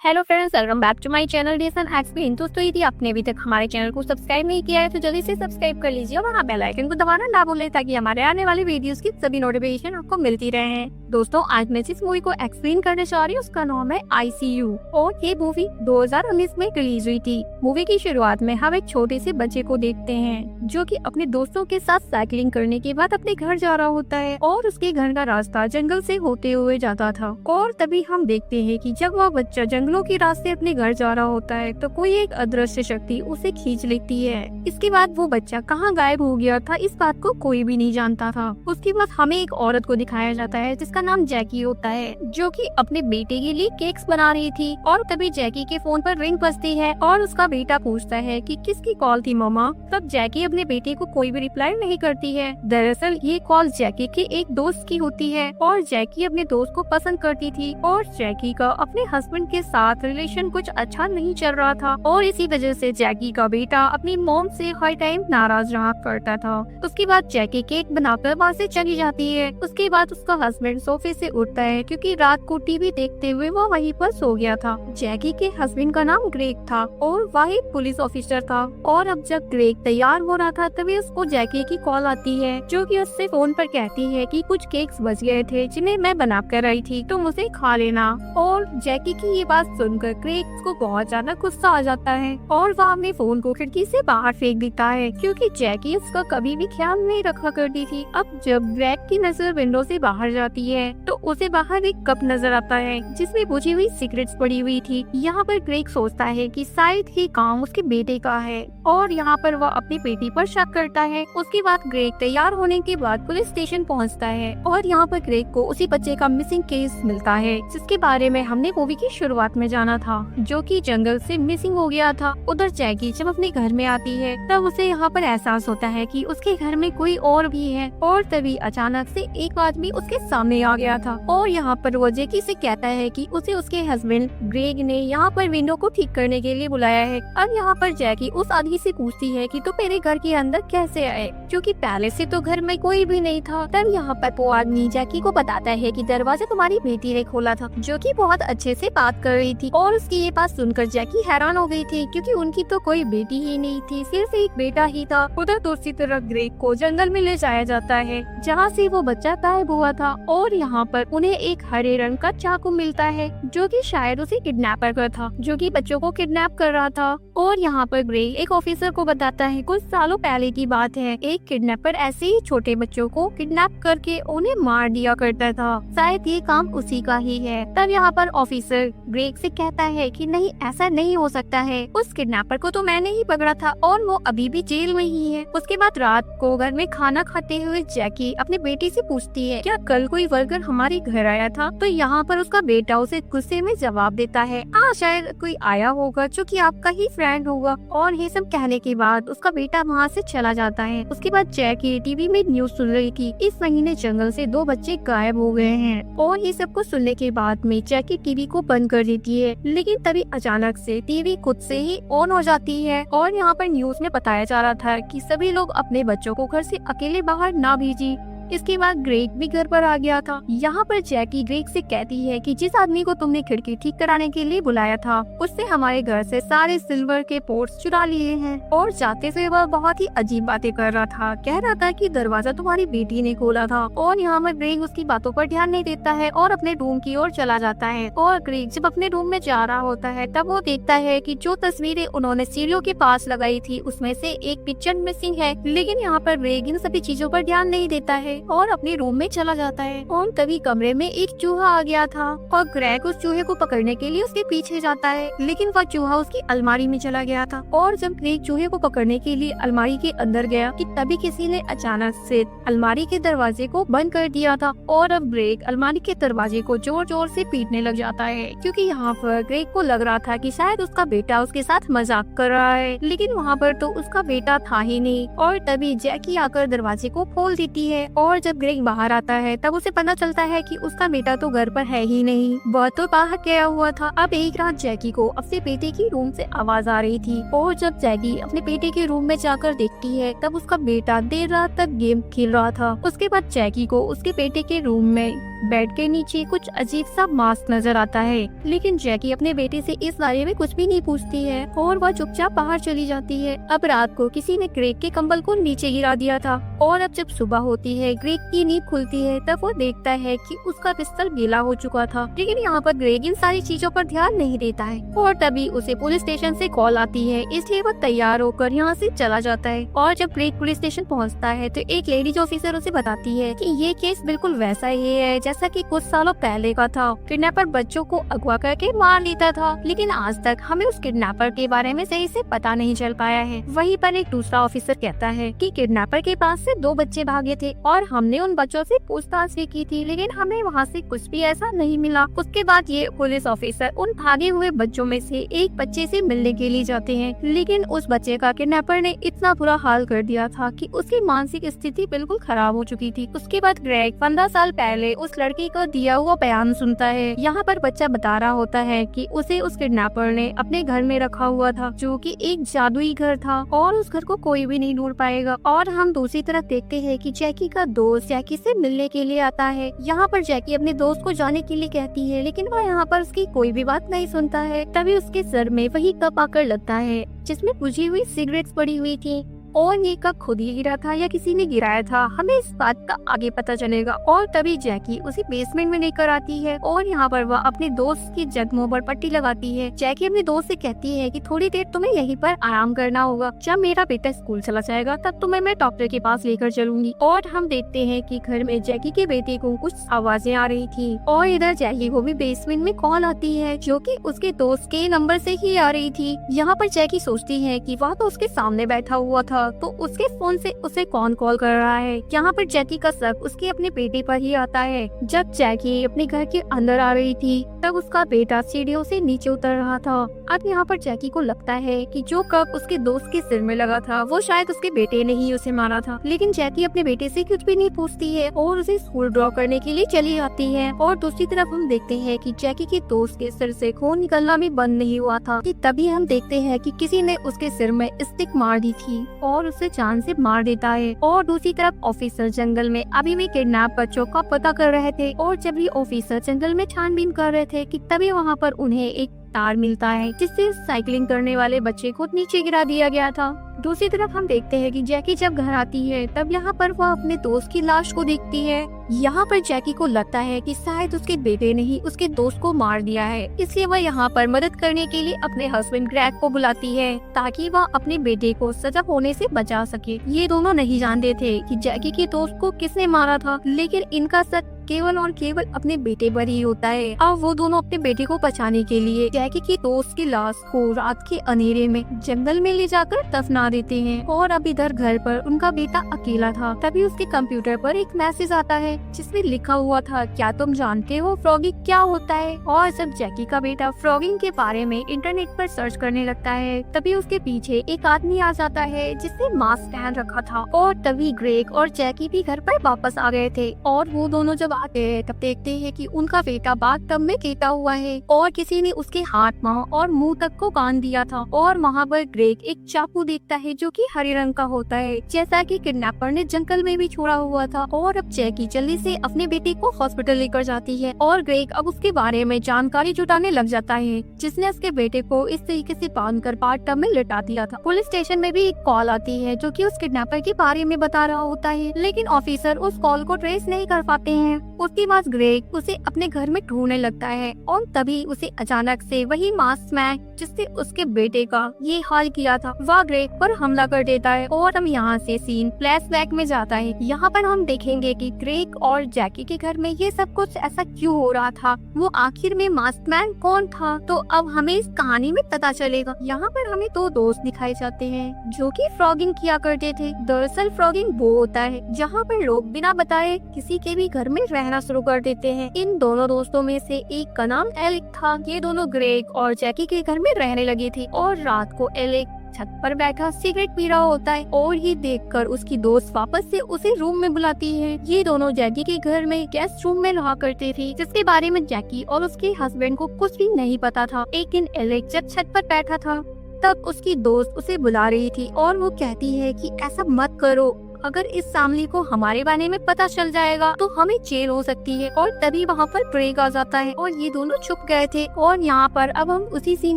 Hello friends, welcome back to my channel डेसन explain. दोस्तों, यदि आपने अभी तक हमारे चैनल को सब्सक्राइब नहीं किया है तो जल्दी से सब्सक्राइब कर लीजिए और वहाँ बेल आइकन को दबाना ना भूलें ताकि हमारे आने वाले वीडियोस की सभी नोटिफिकेशन आपको मिलती रहे। दोस्तों, आज मैं जिस मूवी को एक्सप्लेन करने जा रही हूँ उसका नाम है ICU और ये मूवी 2019 में रिलीज हुई थी। मूवी की शुरुआत में हम एक छोटे से बच्चे को देखते हैं जो कि अपने दोस्तों के साथ साइकिलिंग करने के बाद अपने घर जा रहा होता है और उसके घर का रास्ता जंगल से होते हुए जाता था। और तभी हम देखते हैं कि जब वह बच्चा जंगलों के रास्ते अपने घर जा रहा होता है तो कोई एक अदृश्य शक्ति उसे खींच लेती है। इसके बाद वो बच्चा कहाँ गायब हो गया था इस बात को कोई भी नहीं जानता था। उसके बाद हमें एक औरत को दिखाया जाता है जिसका नाम जैकी होता है, जो कि अपने बेटे के लिए केक्स बना रही थी। और तभी जैकी के फोन पर रिंग बजती है और उसका बेटा पूछता है कि किसकी कॉल थी मम्मा। तब जैकी अपने बेटे को कोई भी रिप्लाई नहीं करती है। दरअसल ये कॉल जैकी के एक दोस्त की होती है और जैकी अपने दोस्त को पसंद करती थी और जैकी का अपने हस्बैंड के साथ रिलेशन कुछ अच्छा नहीं चल रहा था और इसी वजह से जैकी का बेटा अपनी मॉम से हर टाइम नाराज रहा करता था। उसके बाद जैकी केक बनाकर वहाँ से चली जाती है। उसके बाद उसका हस्बैंड सोफे से उठता है क्योंकि रात को टीवी देखते हुए वो वहीं पर सो गया था। जैकी के हस्बैंड का नाम ग्रेग था और वह एक पुलिस ऑफिसर था। और अब जब ग्रेग तैयार हो रहा था तभी उसको जैकी की कॉल आती है जो कि उससे फोन पर कहती है कि कुछ केक्स बच गए थे जिन्हें मैं बना कर आई थी, तुम उसे खा लेना। और जैकी की ये बात सुनकर ग्रेग को बहुत ज्यादा गुस्सा आ जाता है और वह अपने फोन को खिड़की से बाहर फेंक देता है क्योंकि जैकी उसका कभी भी ख्याल नहीं रखा करती थी। अब जब ग्रेग की नजर विंडो से बाहर जाती है तो उसे बाहर एक कप नजर आता है जिसमें बुझी हुई सिगरेट्स पड़ी हुई थी। यहाँ पर ग्रेग सोचता है कि शायद ये काम उसके बेटे का है और यहाँ पर वह अपनी बेटी पर शक करता है। उसके बाद ग्रेग तैयार होने के बाद पुलिस स्टेशन पहुँचता है और यहाँ पर ग्रेग को उसी बच्चे का मिसिंग केस मिलता है जिसके बारे में हमने मूवी की शुरुआत में जाना था, जो कि जंगल से मिसिंग हो गया था। उधर जैकी जब अपने घर में आती है तब उसे यहाँ पर एहसास होता है कि उसके घर में कोई और भी है और तभी अचानक से एक आदमी उसके सामने आ गया था और यहाँ पर वो जैकी से कहता है कि उसे उसके हस्बैंड ग्रेग ने यहाँ पर विंडो को ठीक करने के लिए बुलाया है। अब यहाँ पर जैकी उस आदमी से पूछती है कि तू मेरे घर के अंदर कैसे आए, क्योंकि पहले से तो घर में कोई भी नहीं था। तब यहाँ पर वो आदमी जैकी को बताता है कि दरवाजा तुम्हारी बेटी ने खोला था, जो कि बहुत अच्छे से बात कर रही थी। और उसकी ये बात सुनकर जैकी हैरान हो गई थी क्योंकि उनकी तो कोई बेटी ही नहीं थी, सिर्फ एक बेटा ही था। उधर दूसरी तरफ ग्रेग को जंगल में ले जाया जाता है जहाँ से वो बच्चा गायब हुआ था और यहाँ पर उन्हें एक हरे रंग का चाकू मिलता है जो कि शायद उसी किडनैपर का था जो कि बच्चों को किडनैप कर रहा था। और यहाँ पर ग्रेग एक ऑफिसर को बताता है कुछ सालों पहले की बात है, एक किडनैपर ऐसे ही छोटे बच्चों को किडनैप करके उन्हें मार दिया करता था, शायद ये काम उसी का ही है। तब यहाँ पर ऑफिसर ग्रेग से कहता है कि नहीं, ऐसा नहीं हो सकता है, उस किडनैपर को तो मैंने ही पकड़ा था और वो अभी भी जेल में ही है। उसके बाद रात को घर में खाना खाते हुए जैकी अपनी बेटी से पूछती है क्या कल कोई वर्कर हमारे घर आया था। तो यहाँ पर उसका बेटा उसे गुस्से में जवाब देता है हाँ, शायद कोई आया होगा जो कि आपका ही फ्रेंड होगा। और ये सब कहने के बाद उसका बेटा वहाँ से चला जाता है। उसके बाद जैकी टीवी में न्यूज सुन रही थी इस महीने जंगल से 2 बच्चे गायब हो गए हैं और ये सब कुछ सुनने के बाद में जैकी टीवी को बंद कर देती है। लेकिन तभी अचानक से टीवी खुद से ही ऑन हो जाती है और यहाँ पर न्यूज में बताया जा रहा था कि सभी लोग अपने बच्चों को घर से अकेले बाहर ना भेजें। इसके बाद ग्रेग भी घर पर आ गया था। यहाँ पर जैकी ग्रेग से कहती है कि जिस आदमी को तुमने खिड़की ठीक कराने के लिए बुलाया था उससे हमारे घर से सारे सिल्वर के पोर्ट्स चुरा लिए हैं। और जाते से वह बहुत ही अजीब बातें कर रहा था, कह रहा था कि दरवाजा तुम्हारी बेटी ने खोला था। और यहाँ पर ग्रेग उसकी बातों पर ध्यान नहीं देता है और अपने रूम की ओर चला जाता है। और ग्रेग जब अपने रूम में जा रहा होता है तब वो देखता है कि जो तस्वीरें उन्होंने सीढ़ियों के पास लगाई थी उसमें से एक पिक्चर मिसिंग है। लेकिन यहाँ पर ग्रेग इन सभी चीजों पर ध्यान नहीं देता है और अपने रूम में चला जाता है। और तभी कमरे में एक चूहा आ गया था और ग्रेग उस चूहे को पकड़ने के लिए उसके पीछे जाता है, लेकिन वह चूहा उसकी अलमारी में चला गया था। और जब ग्रेग चूहे को पकड़ने के लिए अलमारी के अंदर गया कि तभी किसी ने अचानक से अलमारी के दरवाजे को बंद कर दिया था और अब ग्रेग अलमारी के दरवाजे को जोर जोर से पीटने लग जाता है क्योंकि यहाँ पर ग्रेग को लग रहा था कि शायद उसका बेटा उसके साथ मजाक कर रहा है, लेकिन वहाँ पर तो उसका बेटा था ही नहीं। और तभी जैकी आकर दरवाजे को खोल देती है और जब ग्रेग बाहर आता है तब उसे पता चलता है कि उसका बेटा तो घर पर है ही नहीं, वह तो बाहर गया हुआ था। अब एक रात जैकी को अपने बेटे की रूम से आवाज आ रही थी और जब जैकी अपने बेटे के रूम में जाकर देखती है तब उसका बेटा देर रात तक गेम खेल रहा था। उसके बाद जैकी को उसके बेटे के रूम में बेड के नीचे कुछ अजीब सा मास्क नजर आता है, लेकिन जैकी अपने बेटे से इस बारे में कुछ भी नहीं पूछती है और वह चुपचाप बाहर चली जाती है। अब रात को किसी ने ग्रेग के कंबल को नीचे गिरा दिया था और अब जब सुबह होती है, ग्रेग की नींद खुलती है, तब वो देखता है कि उसका बिस्तर गीला हो चुका था। लेकिन यहाँ पर ग्रेग इन सारी चीजों पर ध्यान नहीं देता है और तभी उसे पुलिस स्टेशन से कॉल आती है, इसलिए वो तैयार होकर यहाँ से चला जाता है। और जब ग्रेग पुलिस स्टेशन पहुँचता है तो एक लेडीज ऑफिसर उसे बताती है कि ये केस बिल्कुल वैसा ही है जैसा कि कुछ सालों पहले का था। किडनैपर बच्चों को अगवा करके मार लेता था, लेकिन आज तक हमें उस किडनैपर के बारे में सही से पता नहीं चल पाया है। वहीं पर एक दूसरा ऑफिसर कहता है कि किडनैपर के पास से 2 बच्चे भागे थे और हमने उन बच्चों से पूछताछ भी की थी, लेकिन हमें वहाँ से कुछ भी ऐसा नहीं मिला। उसके बाद ये पुलिस ऑफिसर उन भागे हुए बच्चों में से एक बच्चे से मिलने के लिए जाते हैं, लेकिन उस बच्चे का किडनैपर ने इतना बुरा हाल कर दिया था कि उसकी मानसिक स्थिति बिल्कुल खराब हो चुकी थी। उसके बाद ग्रेग 15 साल पहले उस लड़की को दिया हुआ बयान सुनता है। यहाँ पर बच्चा बता रहा होता है कि उसे उस किडनैपर ने अपने घर में रखा हुआ था, जो कि एक जादुई घर था और उस घर को कोई भी नहीं ढूंढ पाएगा। और हम दूसरी तरफ देखते हैं कि जैकी का दोस्त जैकी से मिलने के लिए आता है। यहाँ पर जैकी अपने दोस्त को जाने के लिए कहती है, लेकिन वह यहाँ पर उसकी कोई भी बात नहीं सुनता है। तभी उसके सर में वही कप आकर लगता है जिसमें बुझी हुई सिगरेट्स पड़ी हुई थी और ये कप खुद ही गिरा था या किसी ने गिराया था, हमें इस बात का आगे पता चलेगा। और तभी जैकी उसे बेसमेंट में लेकर आती है और यहाँ पर वह अपने दोस्त की जख्मों पर पट्टी लगाती है। जैकी अपने दोस्त से कहती है कि थोड़ी देर तुम्हें यहीं पर आराम करना होगा, जब मेरा बेटा स्कूल चला जाएगा तब तुम्हें मैं डॉक्टर के पास लेकर चलूंगी। और हम देखते हैं कि घर में जैकी के बेटे को कुछ आवाजें आ रही थी और इधर जैकी को भी बेसमेंट में कॉल आती है, जो कि उसके दोस्त के नंबर से ही आ रही थी। यहाँ पर जैकी सोचती है कि वह तो उसके सामने बैठा हुआ था, तो उसके फोन से उसे कौन कॉल कर रहा है। यहाँ पर जैकी का शक उसके अपने बेटे पर ही आता है। जब जैकी अपने घर के अंदर आ रही थी तब उसका बेटा सीढ़ियों से नीचे उतर रहा था। अब यहाँ पर जैकी को लगता है कि जो कप उसके दोस्त के सिर में लगा था वो शायद उसके बेटे ने ही उसे मारा था, लेकिन जैकी अपने बेटे से कुछ भी नहीं पूछती है और उसे स्कूल ड्रॉप करने के लिए चली आती है। और दूसरी तरफ हम देखते हैं कि जैकी के दोस्त के सिर से खून निकलना भी बंद नहीं हुआ था कि तभी हम देखते हैं कि किसी ने उसके सिर में स्टिक मार दी थी और उसे जान से मार देता है। और दूसरी तरफ ऑफिसर जंगल में अभी भी किडनैप बच्चों का पता कर रहे थे और जब ये ऑफिसर जंगल में छानबीन कर रहे थे कि तभी वहाँ पर उन्हें एक तार मिलता है जिससे साइकिलिंग करने वाले बच्चे को नीचे गिरा दिया गया था। दूसरी तरफ हम देखते हैं कि जैकी जब घर आती है तब यहाँ पर वह अपने दोस्त की लाश को देखती है। यहाँ पर जैकी को लगता है कि शायद उसके बेटे ने ही उसके दोस्त को मार दिया है, इसलिए वह यहाँ पर मदद करने के लिए अपने हस्बैंड ग्रेग को बुलाती है ताकि वह अपने बेटे को सजा होने से बचा सके। ये दोनों नहीं जानते थे कि जैकी के दोस्त को किसने मारा था, लेकिन इनका शक केवल और केवल अपने बेटे पर ही होता है। अब वो दोनों अपने बेटे को बचाने के लिए जैकी की दोस्त की लाश को रात के अंधेरे में जंगल में ले जाकर दफना देते हैं। और अब इधर घर पर उनका बेटा अकेला था। तभी उसके कंप्यूटर पर एक मैसेज आता है जिसमें लिखा हुआ था, क्या तुम जानते हो फ्रॉगिंग क्या होता है। और जब जैकी का बेटा फ्रॉगिंग के बारे में इंटरनेट पर सर्च करने लगता है तभी उसके पीछे एक आदमी आ जाता है जिसने मास्क पहन रखा था। और तभी ग्रेग और जैकी भी घर पर वापस आ गए थे और वो दोनों जब आते हैं तब देखते हैं कि उनका बेटा बाथटब में लेटा हुआ है और किसी ने उसके हाथ, पांव और मुंह तक को बांध दिया था। और वहाँ पर ग्रेग एक चाकू देखता है जो कि हरे रंग का होता है, जैसा कि किडनैपर ने जंगल में भी छोड़ा हुआ था। और अब जैकी जल्दी से अपने बेटे को हॉस्पिटल लेकर जाती है और ग्रेग अब उसके बारे में जानकारी जुटाने लग जाता है जिसने उसके बेटे को इस तरीके से बांधकर बाथटब में लिटा दिया था। पुलिस स्टेशन में भी एक कॉल आती है जो कि उस किडनैपर के बारे में बता रहा होता है, लेकिन ऑफिसर उस कॉल को ट्रेस नहीं कर पाते हैं। उसके बाद ग्रेग उसे अपने घर में ढूंढने लगता है और तभी उसे अचानक से वही मास्कमैन जिसने उसके बेटे का ये हाल किया था वह ग्रेग पर हमला कर देता है। और हम यहाँ से सीन फ्लैशबैक में जाता है। यहाँ पर हम देखेंगे कि ग्रेग और जैकी के घर में ये सब कुछ ऐसा क्यों हो रहा था, वो आखिर में मास्कमैन कौन था, तो अब हमें इस कहानी में पता चलेगा। यहाँ पर हमें 2 दोस्त दिखाए जाते हैं जो कि फ्रॉगिंग किया करते थे। दरअसल फ्रॉगिंग वो होता है जहाँ पर लोग बिना बताए किसी के भी घर में रहना शुरू कर देते हैं। इन दोनों दोस्तों में से एक का नाम एलिक था। ये दोनों ग्रेग और जैकी के घर में रहने लगे थे और रात को एलिक छत पर बैठा सिगरेट पी रहा होता है और ये देखकर उसकी दोस्त वापस से उसे रूम में बुलाती है। ये दोनों जैकी के घर में गेस्ट रूम में रहा करते थे जिसके बारे में जैकी और उसके हस्बैंड को कुछ भी नहीं पता था। एक दिन एलिक जब छत पर बैठा था तब उसकी दोस्त उसे बुला रही थी और वो कहती है कि ऐसा मत करो, अगर इस फैमिली को हमारे बारे में पता चल जाएगा तो हमें जेल हो सकती है। और तभी वहाँ पर क्रेग आ जाता है और ये दोनों छुप गए थे। और यहाँ पर अब हम उसी सीन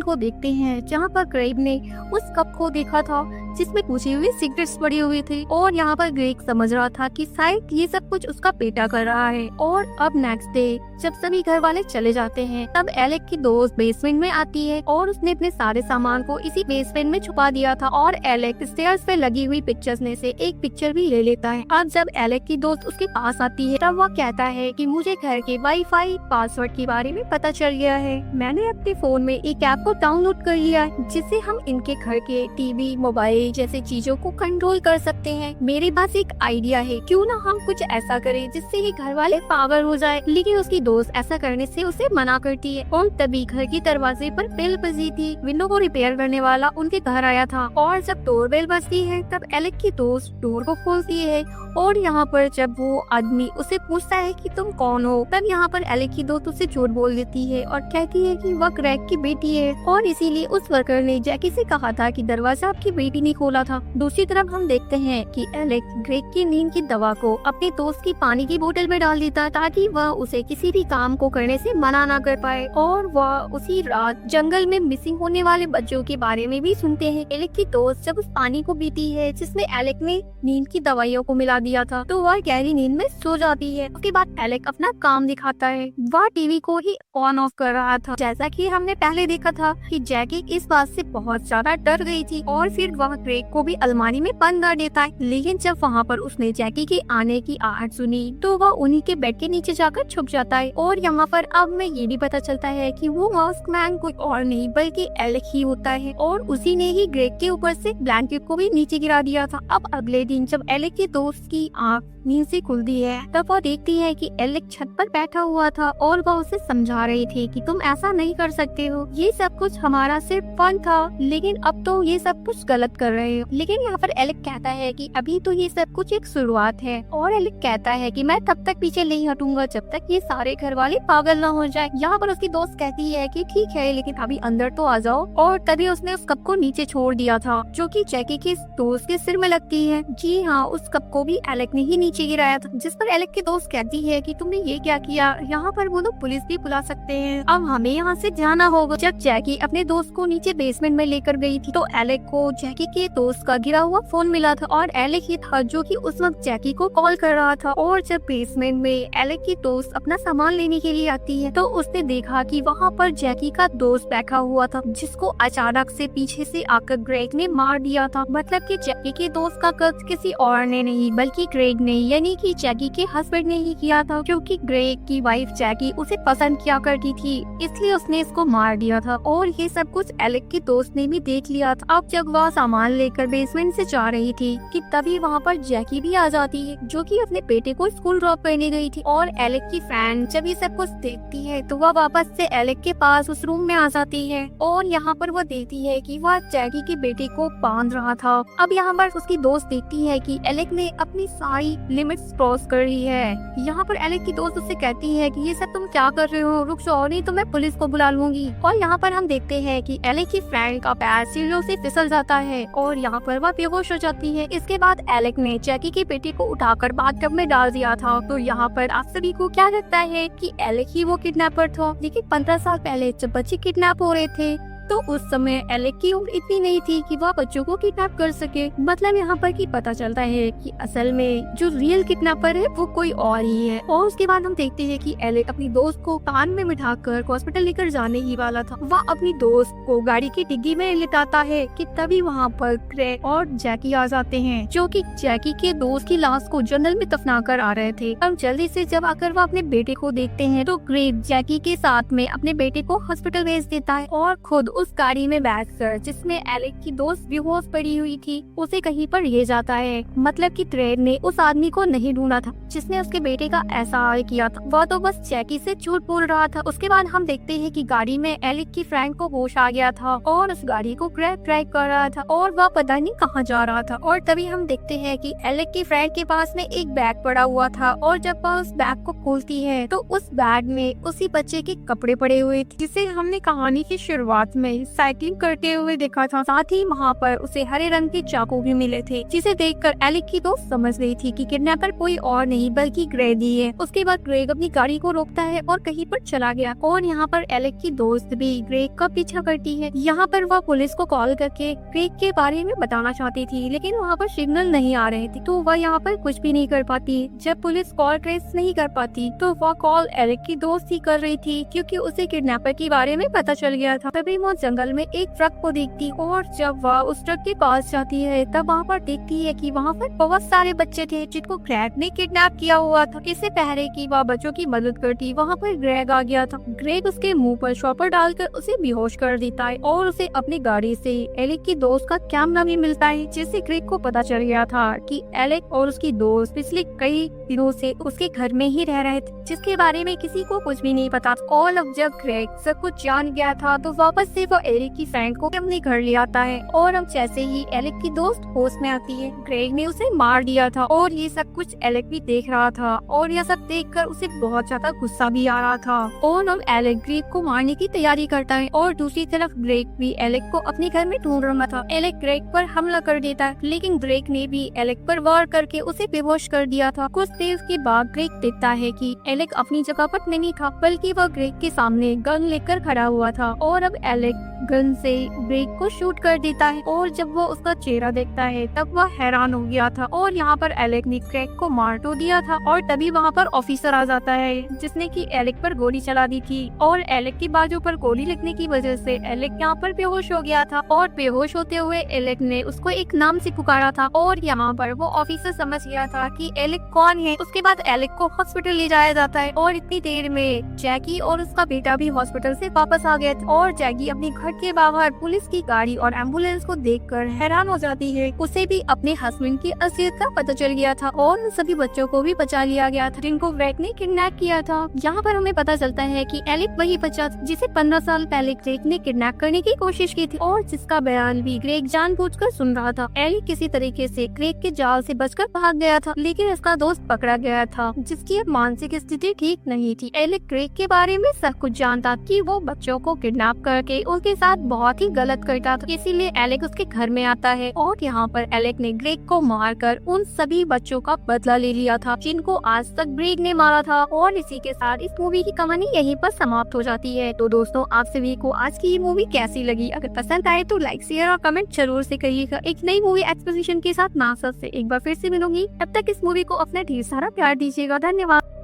को देखते हैं जहाँ पर क्रेग ने उस कप को देखा था जिसमें पूछे हुए सिगरेट्स पड़ी हुई थी। और यहाँ पर ग्रेग समझ रहा था कि शायद ये सब कुछ उसका बेटा कर रहा है। और अब नेक्स्ट डे जब सभी घर वाले चले जाते हैं तब एलेक की दोस्त बेसमेंट में आती है और उसने अपने सारे सामान को इसी बेसमेंट में छुपा दिया था। और एलेक स्टेयर्स पे लगी हुई पिक्चर्स में से एक पिक्चर भी ले लेता है। अब जब एलेक की दोस्त उसके पास आती है तब वह कहता है कि मुझे घर के वाईफाई पासवर्ड के बारे में पता चल गया है। मैंने अपने फोन में एक ऐप को डाउनलोड कर लिया है जिससे हम इनके घर के टीवी मोबाइल जैसे चीजों को कंट्रोल कर सकते हैं। मेरे पास एक आइडिया है, क्यों ना हम कुछ ऐसा करें जिससे ये घर वाले पागल हो जाए। लेकिन उसकी दोस्त ऐसा करने से उसे मना करती है। और तभी घर के दरवाजे पर बेल बजी थी। विंडो को रिपेयर करने वाला उनके घर आया था। और जब डोर बेल बजती है तब एलेक की दोस्त डोर को खोलती है। और यहाँ पर जब वो आदमी उसे पूछता है कि तुम कौन हो, तब यहाँ पर एलेक की दोस्त उसे झूठ बोल देती है और कहती है कि वह क्रेग की बेटी है और इसीलिए उस वर्कर ने जैकी से कहा था कि दरवाजा आपकी बेटी ने खोला था। दूसरी तरफ हम देखते हैं कि एलेक ग्रेग की नींद की दवा को अपने दोस्त की पानी की बोतल में डाल देता ताकि वह उसे किसी भी काम को करने से मना ना कर पाए। और वह उसी रात जंगल में मिसिंग होने वाले बच्चों के बारे में भी सुनते हैं। एलेक की दोस्त जब उस पानी को पीती है जिसमें एलेक ने नींद की दवाइयों को मिला दिया था तो वह गहरी नींद में सो जाती है। उसके बाद एलेक अपना काम दिखाता है। वह टीवी को ही ऑन ऑफ कर रहा था। जैसा कि हमने पहले देखा था कि जैकी इस बात से बहुत ज्यादा डर गई थी और फिर वह क्रेग को भी अलमारी में बंद कर देता है। लेकिन जब वहाँ पर उसने जैकी के आने की आहट सुनी तो वह उन्हीं के बेड के नीचे जाकर छुप जाता है। और यहाँ पर अब में ये भी पता चलता है कि वो मास्क मैन कोई और नहीं बल्कि एलेक ही होता है और उसी ने ही ग्रेग के ऊपर से ब्लैंकेट को भी नीचे गिरा दिया था। अब अगले दिन जब एलेक के दोस्त की आँख नींद से खुलती है तब वह देखती है कि एलेक छत पर बैठा हुआ था और वह उसे समझा रही थी कि तुम ऐसा नहीं कर सकते हो, ये सब कुछ हमारा सिर्फ फन था, लेकिन अब तो ये सब कुछ गलत कर रहे हो। लेकिन यहाँ पर एलेक कहता है कि अभी तो ये सब कुछ एक शुरुआत है। और एलेक कहता है कि मैं तब तक पीछे नहीं हटूंगा जब तक ये सारे घर वाले पागल ना हो जाए। यहाँ पर उसकी दोस्त कहती है कि ठीक है लेकिन अभी अंदर तो आ जाओ। और तभी उसने उस कप को नीचे छोड़ दिया था जो कि जैकी के दोस्त के सिर में लगती है। जी हाँ, उस कप को भी एलेक ने ही नीचे गिराया था। जिस पर एलेक की दोस्त कहती है कि तुमने ये क्या किया, यहाँ पर वो लोग पुलिस भी बुला सकते हैं, अब हमें यहाँ से जाना होगा। जब जैकी अपने दोस्त को नीचे बेसमेंट में लेकर गई थी तो एलेक को जैकी के दोस्त का गिरा हुआ फोन मिला था और एलेक ही था जो कि उस वक्त जैकी को कॉल कर रहा था। और जब बेसमेंट में एलेक की दोस्त अपना सामान लेने के लिए आती है तो उसने देखा कि वहाँ पर जैकी का दोस्त बैठा हुआ था जिसको अचानक से पीछे से आकर ग्रेग ने मार दिया था। मतलब कि जैकी के दोस्त का कत्ल किसी और ने नहीं बल्कि ग्रेग ने यानी कि जैकी के हस्बैंड ने ही किया था, क्योंकि ग्रेग की वाइफ जैकी उसे पसंद किया करती थी इसलिए उसने इसको मार दिया था। और ये सब कुछ एलेक की दोस्त ने भी देख लिया था। अब जब वह सामान लेकर बेसमेंट से जा रही थी कि तभी वहाँ पर जैकी भी आ जाती है जो कि अपने बेटे को स्कूल ड्रॉप करने गई थी। और एलेक की फ्रेंड जब ये सब कुछ देखती है तो वह वापस से एलेक के पास उस रूम में आ जाती है और यहाँ पर वह देखती है कि वह जैकी के बेटे को बांध रहा था। अब यहाँ पर उसकी दोस्त देखती है कि एलेक ने अपनी सारी लिमिट्स क्रॉस कर ली है। यहाँ पर एलेक की दोस्त उससे कहती है कि ये सब तुम क्या कर रहे हो, रुक जाओ नहीं तो मैं पुलिस को बुला लूंगी। और यहाँ पर हम देखते हैं कि एलेक की फ्रेंड का पैर सीढ़ियों से फिसल जाता है और यहाँ पर वह बेहोश हो जाती है। इसके बाद एलेक ने जैकी के बेटे को उठाकर बाथटब में डाल दिया था। तो यहाँ पर आप सभी को क्या लगता है कि एलेक ही वो किडनैपर था? लेकिन 15 साल पहले जब बच्चे किडनैप हो रहे थे तो उस समय एलेक की उम्र इतनी नहीं थी कि वह बच्चों को किडनैप कर सके। मतलब यहाँ पर की पता चलता है कि असल में जो रियल किडनैपर है वो कोई और ही है। और उसके बाद हम देखते हैं कि एलेक अपनी दोस्त को कान में बिठाकर हॉस्पिटल लेकर जाने ही वाला था। वह अपनी दोस्त को गाड़ी की डिग्गी में लिटाता है कि तभी वहाँ पर क्रेग और जैकी आ जाते हैं जो कि जैकी के दोस्त की लाश को जंगल में दफना कर आ रहे थे। अब जल्दी से जब आकर वह अपने बेटे को देखते हैं तो क्रेग जैकी के साथ में अपने बेटे को हॉस्पिटल भेज देता है और खुद उस गाड़ी में बैठकर जिसमें एलेक की दोस्त बेहोश पड़ी हुई थी उसे कहीं पर ले जाता है। मतलब कि ट्रेन ने उस आदमी को नहीं ढूंढा था जिसने उसके बेटे का ऐसा हाल किया था, वह तो बस जैकी से झूठ बोल रहा था। उसके बाद हम देखते हैं कि गाड़ी में एलेक की फ्रेंड को होश आ गया था और उस गाड़ी को क्रैक कर रहा था और वह पता नहीं कहाँ जा रहा था। और तभी हम देखते हैं कि एलेक की फ्रेंड के पास में एक बैग पड़ा हुआ था और जब वह उस बैग को खोलती है तो उस बैग में उसी बच्चे के कपड़े पड़े हुए थे जिसे हमने कहानी की शुरुआत में में साइकिलिंग करते हुए देखा था। साथ ही वहाँ पर उसे हरे रंग के चाकू भी मिले थे, जिसे देखकर एलेक की दोस्त समझ गई थी कि किडनैपर कोई और नहीं बल्कि ग्रेग ही है। उसके बाद ग्रेग अपनी गाड़ी को रोकता है और कहीं पर चला गया और यहाँ पर एलेक की दोस्त भी ग्रेग का पीछा करती है। यहाँ पर वह पुलिस को कॉल करके ग्रेग के बारे में बताना चाहती थी, लेकिन वहाँ पर सिग्नल नहीं आ रहे थे, तो वह यहाँ पर कुछ भी नहीं कर पाती। जब पुलिस कॉल ट्रेस नहीं कर पाती तो वह कॉल एलेक की दोस्त ही कर रही थी, क्योंकि उसे किडनैपर के बारे में पता चल गया था। तभी वह जंगल में एक ट्रक को देखती और जब वह उस ट्रक के पास जाती है तब वहाँ पर देखती है कि वहाँ पर बहुत सारे बच्चे थे जिनको ग्रेग ने किडनैप किया हुआ था। इससे पहले कि वह बच्चों की मदद करती, वहाँ पर ग्रेग आ गया था। ग्रेग उसके मुंह पर शॉपर डालकर उसे बेहोश कर देता है और उसे अपनी गाड़ी से एलेक की दोस्त का कैमरा भी मिलता है, जिससे ग्रेग को पता चल गया था कि एलेक और उसकी दोस्त पिछले कई दिनों से उसके घर में ही रह रहे थे, जिसके बारे में किसी को कुछ भी नहीं पता। और अब जब ग्रेग सब कुछ जान गया था तो वापस से वो एलेक की फ्रेंड को अपने घर ले आता है। और अब जैसे ही एलेक की दोस्त होश में आती है, ग्रेग ने उसे मार दिया था और ये सब कुछ एलेक भी देख रहा था और यह सब देखकर उसे बहुत ज्यादा गुस्सा भी आ रहा था। और अब एलेक ग्रेग को मारने की तैयारी करता है और दूसरी तरफ ग्रेग भी एलेक को अपने घर में ढूंढ रहा था। एलेक ग्रेग पर हमला कर देता है, लेकिन ग्रेग ने भी एलेक पर वार करके उसे बेहोश कर दिया था। कुछ देर के बाद ग्रेग देखता है कि एलेक अपनी जगह पर नहीं था, बल्कि वह ग्रेग के सामने गन लेकर खड़ा हुआ था। और अब एलेक गन से ग्रेग को शूट कर देता है और जब वो उसका चेहरा देखता है तब वह हैरान हो गया था। और यहाँ पर एलेक ने ग्रेग को मार तो दिया था और तभी वहाँ पर ऑफिसर आ जाता है, जिसने कि एलेक पर गोली चला दी थी। और एलेक की बाजू पर गोली लगने की वजह से एलेक यहाँ पर बेहोश हो गया था। और बेहोश होते हुए एलेक ने उसको एक नाम से पुकारा था और यहाँ पर वो ऑफिसर समझ गया था कि एलेक कौन है। उसके बाद एलेक को हॉस्पिटल ले जाया जाता है और इतनी देर में जैकी और उसका बेटा भी हॉस्पिटल से वापस आ गए थे। और जैकी अपने घर के बाहर पुलिस की गाड़ी और एम्बुलेंस को देखकर हैरान हो जाती है। उसे भी अपने हस्बैंड की असलियत का पता चल गया था और उन सभी बच्चों को भी बचा लिया गया था जिनको ग्रेग ने किडनैप किया था। यहाँ पर हमें पता चलता है कि एलेक वही बच्चा जिसे 15 साल पहले ग्रेग ने किडनैप करने की कोशिश की थी और जिसका बयान भी ग्रेग जानबूझकर सुन रहा था। एलेक किसी तरीके से ग्रेग के जाल से बचकर भाग गया था, लेकिन उसका दोस्त पकड़ा गया था, जिसकी अब मानसिक स्थिति ठीक नहीं थी। एलेक ग्रेग के बारे में सब कुछ जानता कि वो बच्चों को किडनैप करके उनके साथ बहुत ही गलत करता था, इसीलिए एलेक उसके घर में आता है और यहाँ पर एलेक ने ग्रेग को मारकर उन सभी बच्चों का बदला ले लिया था जिनको आज तक ग्रेग ने मारा था। और इसी के साथ इस मूवी की कहानी यहीं पर समाप्त हो जाती है। तो दोस्तों, आप सभी को आज की ये मूवी कैसी लगी? अगर पसंद आए तो लाइक, शेयर और कमेंट जरूर से करिएगा। एक नई मूवी एक्सपोजिशन के साथ मैं आप सबसे एक बार फिर से मिलूंगी। तब तक इस मूवी को अपना ढेर सारा प्यार दीजिएगा। धन्यवाद।